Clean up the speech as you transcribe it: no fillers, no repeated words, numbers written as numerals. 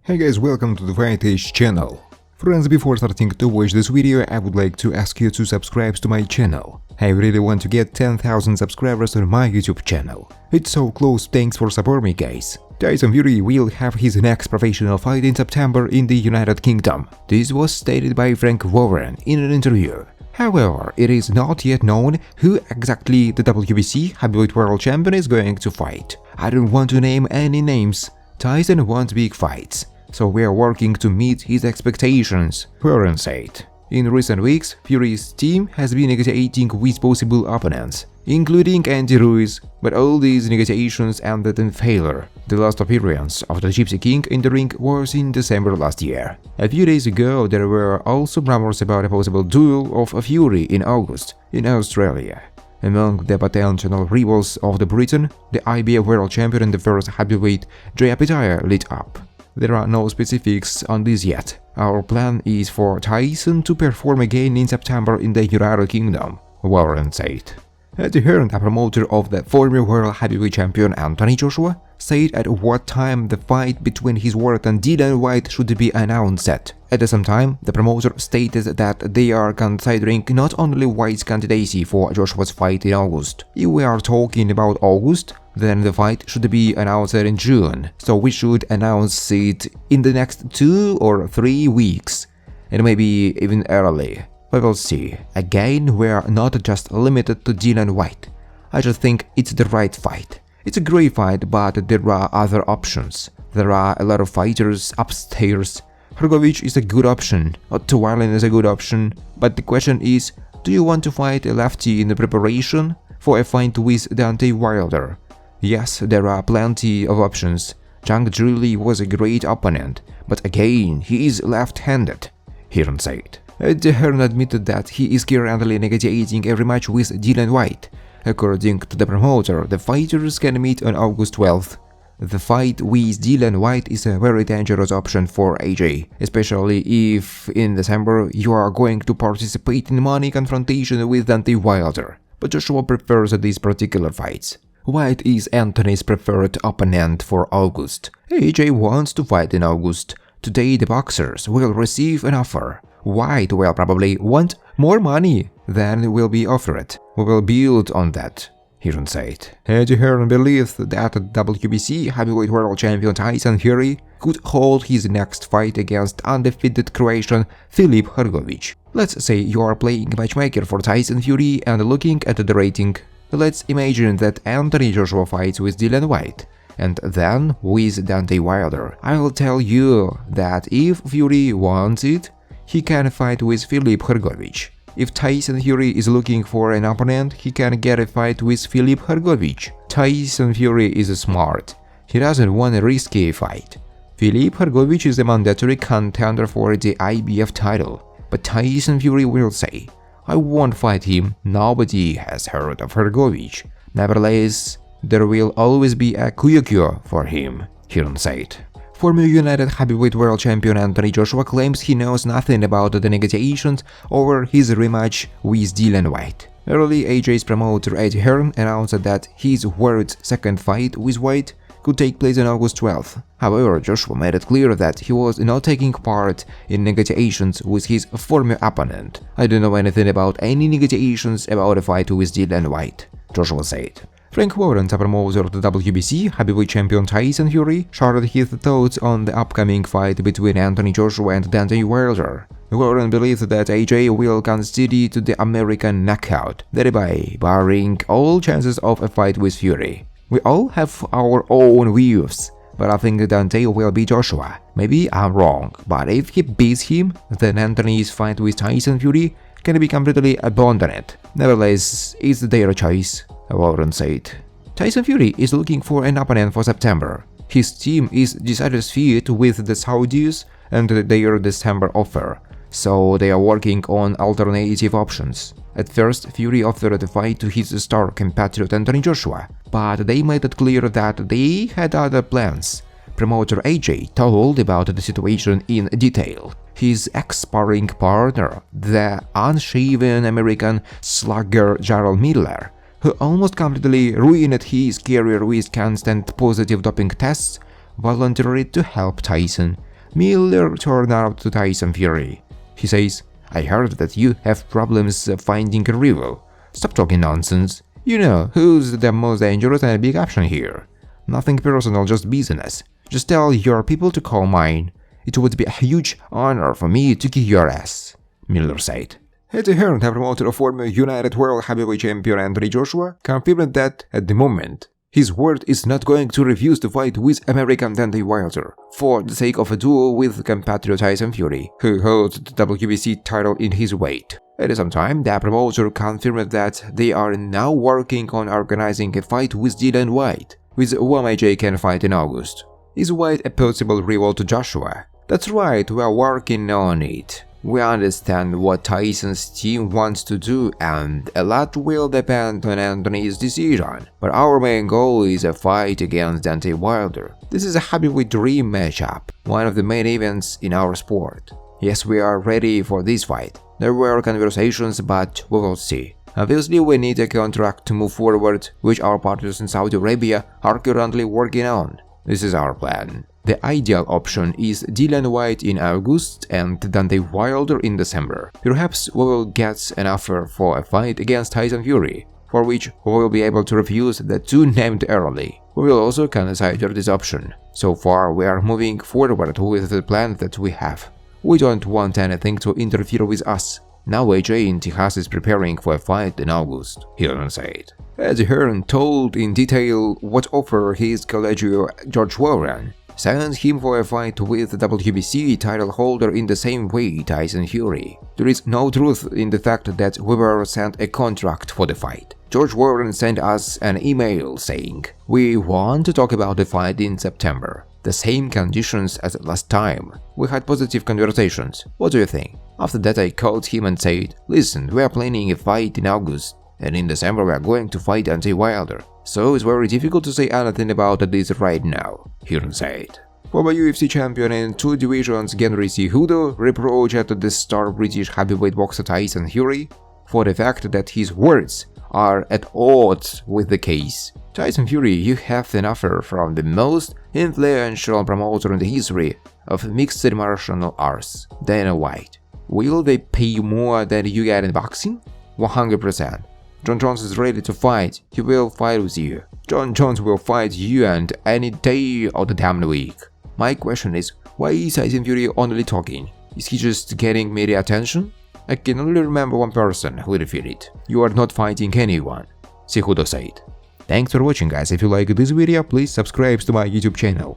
Hey guys, welcome to the Fight channel. Friends, before starting to watch this video, I would like to ask you to subscribe to my channel. I really want to get 10,000 subscribers on my YouTube channel. It's so close, thanks for supporting me guys. Tyson Fury will have his next professional fight in September in the United Kingdom. This was stated by Frank Warren in an interview. However, it is not yet known who exactly the WBC heavyweight world champion is going to fight. I don't want to name any names. Tyson wants big fights, so we are working to meet his expectations, Warren said. In recent weeks, Fury's team has been negotiating with possible opponents, including Andy Ruiz, but all these negotiations ended in failure. The last appearance of the Gypsy King in the ring was in December last year. A few days ago, there were also rumors about a possible duel of Fury in August in Australia. Among the potential rivals of the Briton, the IBF world champion and the first heavyweight Jai Opetaya lit up. There are no specifics on this yet. Our plan is for Tyson to perform again in September in the United Kingdom, Warren said. Andy Ruiz, a promoter of the former world heavyweight champion Antony Joshua, said at what time the fight between his ward and Dillian Whyte should be announced at. At the same time, the promoter stated that they are considering not only Whyte's candidacy for Joshua's fight in August. If we are talking about August, then the fight should be announced in June, so we should announce it in the next 2 or 3 weeks, and maybe even early. We will see. Again, we are not just limited to Dillian Whyte. I just think it's the right fight. It's a great fight, but there are other options. There are a lot of fighters upstairs. Hrgovic is a good option, Tuwalin is a good option, but the question is, do you want to fight a lefty in the preparation for a fight with Deontay Wilder? Yes, there are plenty of options. Zhang Zhili was a great opponent, but again, he is left-handed, Hearn said. Hearn admitted that he is currently negotiating a rematch with Dillian Whyte. According to the promoter, the fighters can meet on August 12th. The fight with Dillian Whyte is a very dangerous option for AJ, especially if in December you are going to participate in money confrontation with Deontay Wilder. But Joshua prefers these particular fights. Whyte is Antony's preferred opponent for August. AJ wants to fight in August. Today the boxers will receive an offer. Whyte will probably want more money than will be offered. We will build on that, Hearn said. Andy Ruiz believes that WBC heavyweight world champion Tyson Fury could hold his next fight against undefeated Croatian Filip Hrgovic. Let's say you are playing matchmaker for Tyson Fury and looking at the rating. Let's imagine that Anthony Joshua fights with Dillian Whyte, and then with Deontay Wilder. I will tell you that if Fury wants it, he can fight with Filip Hrgovic. If Tyson Fury is looking for an opponent, he can get a fight with Filip Hrgovic. Tyson Fury is smart. He doesn't want a risky fight. Filip Hrgovic is a mandatory contender for the IBF title, but Tyson Fury will say, I won't fight him, nobody has heard of Hrgovic. Nevertheless, there will always be a Kuyukyo for him, Hearn said. Former United Heavyweight World Champion Antony Joshua claims he knows nothing about the negotiations over his rematch with Dillian Whyte. Early, AJ's promoter Eddie Hearn announced that his world's second fight with Whyte could take place on August 12th. However, Joshua made it clear that he was not taking part in negotiations with his former opponent. I don't know anything about any negotiations about a fight with Dillian Whyte, Joshua said. Frank Warren, the promoter of the WBC heavyweight champion Tyson Fury, shared his thoughts on the upcoming fight between Anthony Joshua and Deontay Wilder. Warren believes that AJ will concede to the American knockout, thereby barring all chances of a fight with Fury. We all have our own views, but I think Deontay will beat Joshua. Maybe I'm wrong, but if he beats him, then Anthony's fight with Tyson Fury can be completely abandoned. Nevertheless, it's their choice, Warren said. Tyson Fury is looking for an opponent for September. His team is dissatisfied with the Saudis and their December offer, so they are working on alternative options. At first, Fury offered the fight to his star compatriot Anthony Joshua, but they made it clear that they had other plans. Promoter AJ told about the situation in detail. His ex-sparring partner, the unshaven American slugger Jarrell Miller, who almost completely ruined his career with constant positive doping tests, volunteered to help Tyson. Miller turned out to Tyson Fury. He says, "I heard that you have problems finding a rival. Stop talking nonsense. You know who's the most dangerous and big option here. Nothing personal, just business. Just tell your people to call mine. It would be a huge honor for me to kick your ass," Miller said. Eddie Hearn, the promoter of former United World Heavyweight Champion Anthony Joshua, confirmed that, at the moment, his word is not going to refuse to fight with American Deontay Wilder for the sake of a duel with compatriot Tyson Fury, who holds the WBC title in his weight. At the same time, the promoter confirmed that they are now working on organizing a fight with Dillian Whyte, with whom AJ can fight in August. Is Whyte a possible rival to Joshua? That's right, we are working on it. We understand what Tyson's team wants to do, and a lot will depend on Antony's decision, but our main goal is a fight against Deontay Wilder. This is a heavyweight dream matchup, one of the main events in our sport. Yes, we are ready for this fight. There were conversations, but we will see. Obviously, we need a contract to move forward, which our partners in Saudi Arabia are currently working on. This is our plan. The ideal option is Dillian Whyte in August and Deontay Wilder in December. Perhaps we will get an offer for a fight against Tyson Fury, for which we will be able to refuse the two named early. We will also consider this option. So far, we are moving forward with the plan that we have. We don't want anything to interfere with us. Now AJ in Texas is preparing for a fight in August, Hearn said. Eddie Hearn told in detail what offer his colleague George Warren sent him for a fight with the WBC title holder in the same way Tyson Fury. There is no truth in the fact that we were sent a contract for the fight. George Warren sent us an email saying, "We want to talk about the fight in September. The same conditions as last time. We had positive conversations. What do you think?" After that I called him and said, "Listen, we are planning a fight in August, and in December we are going to fight Deontay Wilder. So it's very difficult to say anything about this right now," Hearn said. Former UFC champion in 2 divisions Henry Cejudo reproached the star British heavyweight boxer Tyson Fury for the fact that his words are at odds with the case. "Tyson Fury, you have an offer from the most influential promoter in the history of mixed martial arts, Dana White. Will they pay you more than you get in boxing?" 100%. John Jones is ready to fight. He will fight with you. John Jones will fight you and any day of the damn week. My question is, why is Tyson Fury only talking? Is he just getting media attention? I can only remember one person who defeated. "You are not fighting anyone," Cejudo said. Thanks for watching, guys. If you like this video, please subscribe to my YouTube channel.